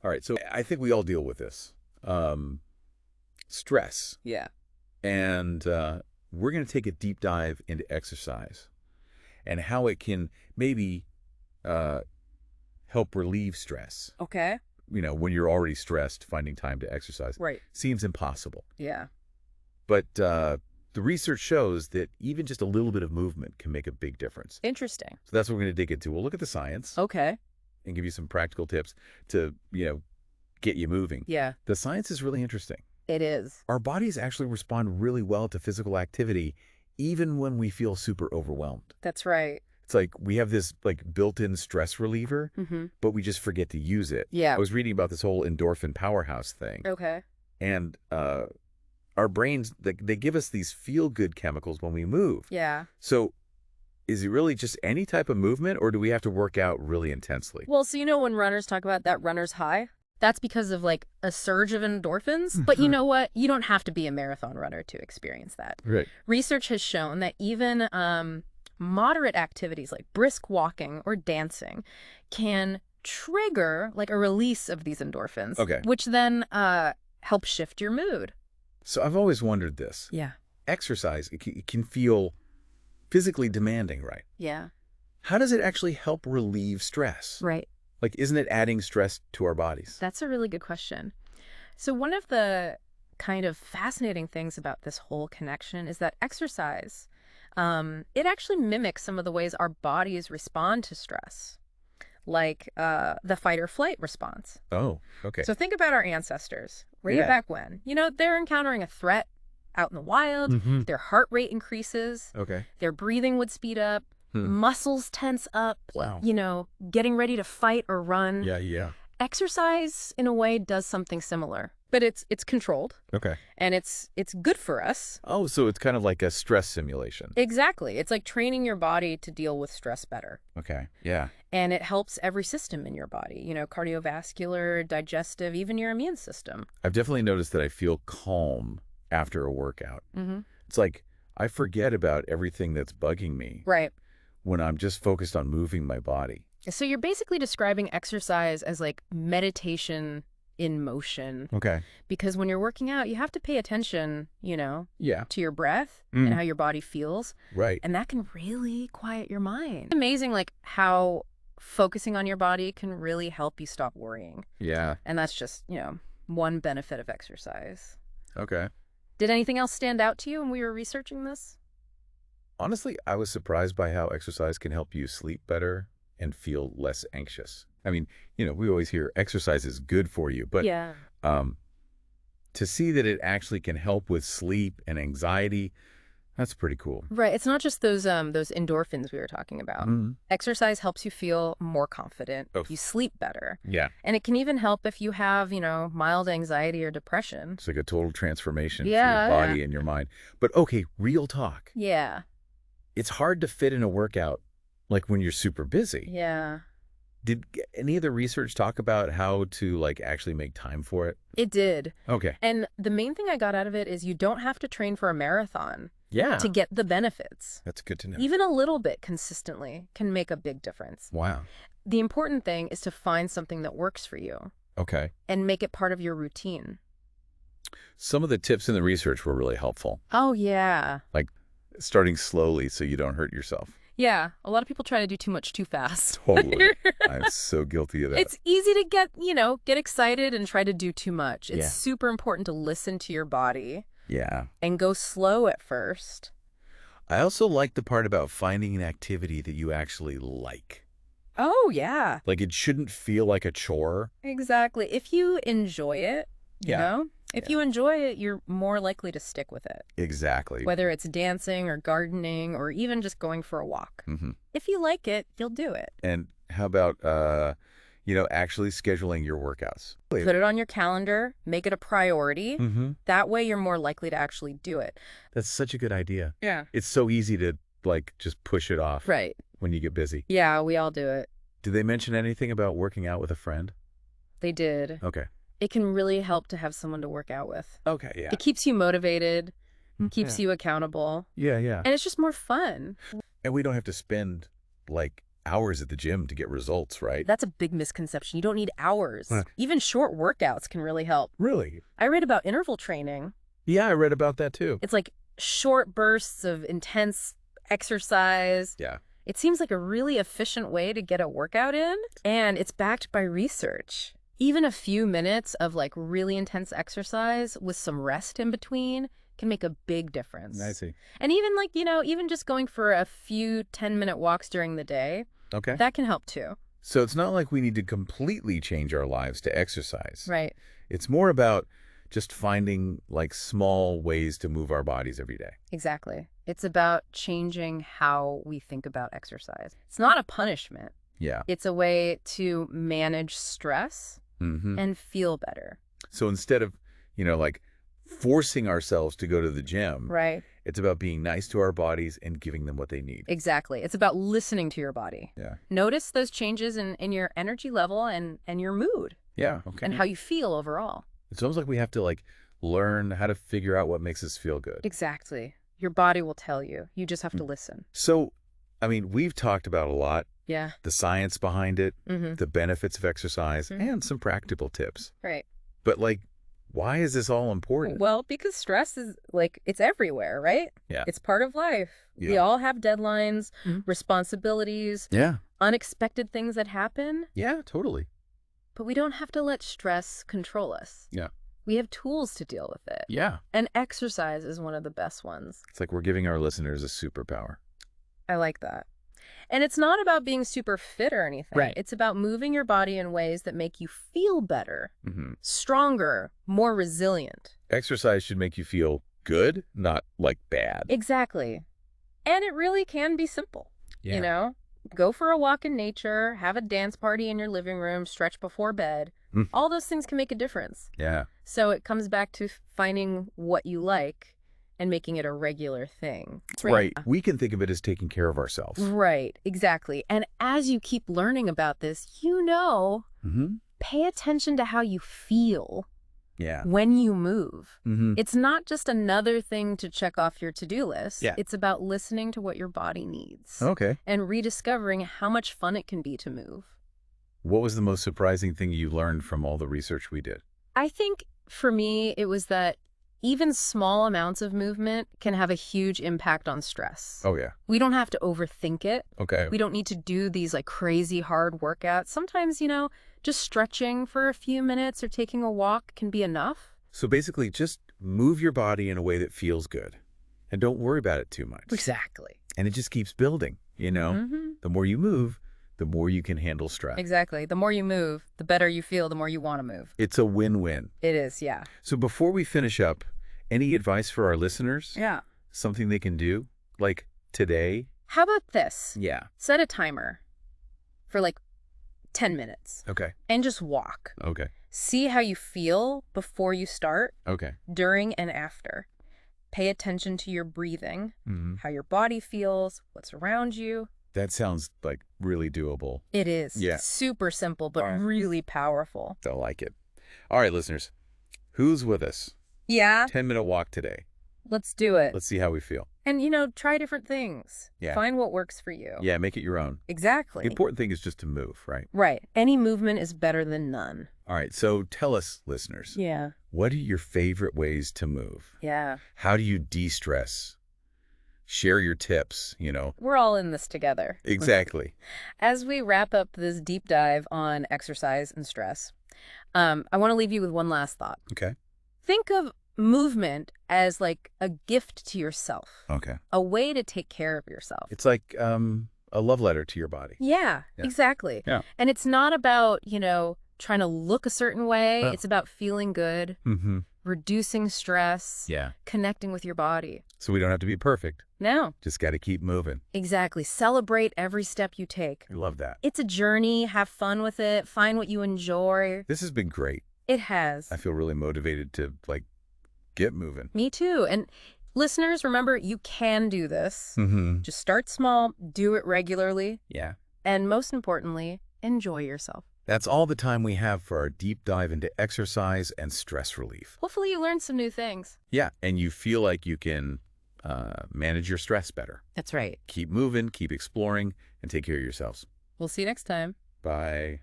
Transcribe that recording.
All right, so I think we all deal with this. Stress. Yeah. And we're going to take a deep dive into exercise and how it can maybe uh, help relieve stress. Okay. When you're already stressed, finding time to exercise Right. seems impossible. Yeah. But the research shows that even just a little bit of movement can make a big difference. Interesting. So that's what we're going to dig into. We'll look at the science Okay. and give you some practical tips to, get you moving. Yeah. The science is really interesting. It is. Our bodies actually respond really well to physical activity, even when we feel super overwhelmed. That's right. It's like we have this built-in stress reliever, but we just forget to use it. Yeah. I was reading about this whole endorphin powerhouse thing. Okay. And our brains, they give us these feel-good chemicals when we move. Yeah. So is it really just any type of movement, or do we have to work out really intensely? Well, so when runners talk about that runner's high, that's because of a surge of endorphins. But you know what? You don't have to be a marathon runner to experience that. Right. Research has shown that even moderate activities like brisk walking or dancing can trigger a release of these endorphins, Okay. which then helps shift your mood. So I've always wondered this. Yeah. Exercise, it can feel physically demanding, right? Yeah. How does it actually help relieve stress? Right. Isn't it adding stress to our bodies? That's a really good question. So one of the kind of fascinating things about this whole connection is that exercise, it actually mimics some of the ways our bodies respond to stress, like the fight or flight response. Oh, okay. So think about our ancestors, way Yeah. back when. They're encountering a threat out in the wild, their heart rate increases, Okay. their breathing would speed up, muscles tense up, Wow. getting ready to fight or run. Yeah. Exercise, in a way, does something similar, but it's controlled, Okay. and it's good for us. Oh, so it's kind of like a stress simulation. Exactly. It's like training your body to deal with stress better. Okay. Yeah. And it helps every system in your body, cardiovascular, digestive, even your immune system. I've definitely noticed that I feel calm after a workout. Mm-hmm. It's like I forget about everything that's bugging me Right. when I'm just focused on moving my body. So you're basically describing exercise as meditation in motion. Okay. Because when you're working out, you have to pay attention, Yeah. to your breath and how your body feels. Right. And that can really quiet your mind. Amazing, how focusing on your body can really help you stop worrying. Yeah. And that's just, one benefit of exercise. Okay. Did anything else stand out to you when we were researching this? Honestly, I was surprised by how exercise can help you sleep better and feel less anxious. I mean, we always hear exercise is good for you, but Yeah. To see that it actually can help with sleep and anxiety, that's pretty cool. Right. It's not just those endorphins we were talking about. Exercise helps you feel more confident. Oh. You sleep better. Yeah. And it can even help if you have, mild anxiety or depression. It's like a total transformation for Yeah, your body and your mind. But okay, real talk. Yeah. It's hard to fit in a workout when you're super busy. Yeah. Did any of the research talk about how to actually make time for it? It did. Okay. And the main thing I got out of it is you don't have to train for a marathon Yeah. to get the benefits. That's good to know. Even a little bit consistently can make a big difference. Wow. The important thing is to find something that works for you Okay. and make it part of your routine. Some of the tips in the research were really helpful. Oh, yeah. Starting slowly so you don't hurt yourself. Yeah. A lot of people try to do too much too fast. Totally. I'm so guilty of that. It's easy to get excited and try to do too much. It's Yeah. super important to listen to your body Yeah. and go slow at first. I also like the part about finding an activity that you actually like. Oh, yeah. It shouldn't feel like a chore. Exactly. If you enjoy it, if you enjoy it, you're more likely to stick with it. Exactly. Whether it's dancing or gardening or even just going for a walk. If you like it, you'll do it. And how about, actually scheduling your workouts? Put it on your calendar, make it a priority. That way you're more likely to actually do it. That's such a good idea. Yeah. It's so easy to, just push it off Right. when you get busy. Yeah, we all do it. Did they mention anything about working out with a friend? They did. Okay. It can really help to have someone to work out with. Okay, yeah. It keeps you motivated, keeps Yeah. you accountable, Yeah. and it's just more fun. And we don't have to spend, hours at the gym to get results, right? That's a big misconception. You don't need hours. Huh. Even short workouts can really help. Really? I read about interval training. Yeah, I read about that too. It's like short bursts of intense exercise. Yeah. It seems like a really efficient way to get a workout in, and it's backed by research. Even a few minutes of like really intense exercise with some rest in between can make a big difference. I see. And even like, even just going for a few 10-minute walks during the day, Okay. that can help too. So it's not like we need to completely change our lives to exercise. Right. It's more about just finding like small ways to move our bodies every day. Exactly. It's about changing how we think about exercise. It's not a punishment. Yeah. It's a way to manage stress Mm-hmm. and feel better. So instead of, like forcing ourselves to go to the gym, Right. it's about being nice to our bodies and giving them what they need. Exactly. It's about listening to your body. Yeah. Notice those changes in your energy level and your mood Yeah. Okay. and how you feel overall. It's almost like we have to like learn how to figure out what makes us feel good. Exactly. Your body will tell you. You just have to listen. So, I mean, we've talked about a lot, Yeah. the science behind it, Mm-hmm. the benefits of exercise, Mhm. and some practical tips. Right. But like, why is this all important? Well, because stress is like, it's everywhere, right? Yeah. It's part of life. We Yeah. all have deadlines, Mhm. responsibilities, Yeah. unexpected things that happen, Yeah, totally. but we don't have to let stress control us. Yeah. We have tools to deal with it. Yeah. And exercise is one of the best ones. It's like we're giving our listeners a superpower. I like that. And it's not about being super fit or anything. Right. It's about moving your body in ways that make you feel better, Mm-hmm. stronger, more resilient. Exercise should make you feel good, not like bad. Exactly. And it really can be simple. Yeah. Go for a walk in nature, have a dance party in your living room, stretch before bed. Mm. All those things can make a difference. Yeah. So it comes back to finding what you like and making it a regular thing. Right. We can think of it as taking care of ourselves. Right, exactly. And as you keep learning about this, Mm-hmm. pay attention to how you feel Yeah. when you move. Mm-hmm. It's not just another thing to check off your to-do list. Yeah. It's about listening to what your body needs Okay. and rediscovering how much fun it can be to move. What was the most surprising thing you learned from all the research we did? I think for me, it was that even small amounts of movement can have a huge impact on stress. Oh, yeah. We don't have to overthink it. Okay. We don't need to do these like crazy hard workouts. Sometimes, just stretching for a few minutes or taking a walk can be enough. So basically, just move your body in a way that feels good. And don't worry about it too much. Exactly. And it just keeps building, Mm-hmm. The more you move, the more you can handle stress. Exactly. The more you move, the better you feel, the more you want to move. It's a win-win. It is, yeah. So before we finish up, any advice for our listeners? Yeah. Something they can do? Like today? How about this? Yeah. Set a timer for like 10 minutes Okay. and just walk. Okay. See how you feel before you start, Okay. during and after. Pay attention to your breathing, Mm-hmm. how your body feels, what's around you. That sounds like really doable. It is. Yeah. Super simple, but All right. really powerful. I like it. All right, listeners. Who's with us? Yeah. 10-minute walk today. Let's do it. Let's see how we feel. And, try different things. Yeah. Find what works for you. Yeah, make it your own. Exactly. The important thing is just to move, right? Right. Any movement is better than none. All right, so tell us, listeners, Yeah. what are your favorite ways to move? Yeah. How do you de-stress? Share your tips, We're all in this together. Exactly. As we wrap up this deep dive on exercise and stress, I want to leave you with one last thought. Okay. Think of movement as like a gift to yourself, Okay. a way to take care of yourself. It's like a love letter to your body. Yeah, Yeah. exactly. Yeah. And it's not about, trying to look a certain way. Oh. It's about feeling good, Mm-hmm. reducing stress, Yeah. connecting with your body. So we don't have to be perfect. No, Just got to keep moving. exactly. Celebrate every step you take. I love that. It's a journey. Have fun with it. Find what you enjoy. This has been great. It has. I feel really motivated to get moving. Me too. And listeners, remember, you can do this. Mm-hmm. Just start small, do it regularly, Yeah. and most importantly, enjoy yourself. That's all the time we have for our deep dive into exercise and stress relief. Hopefully you learned some new things. Yeah, and you feel like you can manage your stress better. That's right. Keep moving, keep exploring, and take care of yourselves. We'll see you next time. Bye.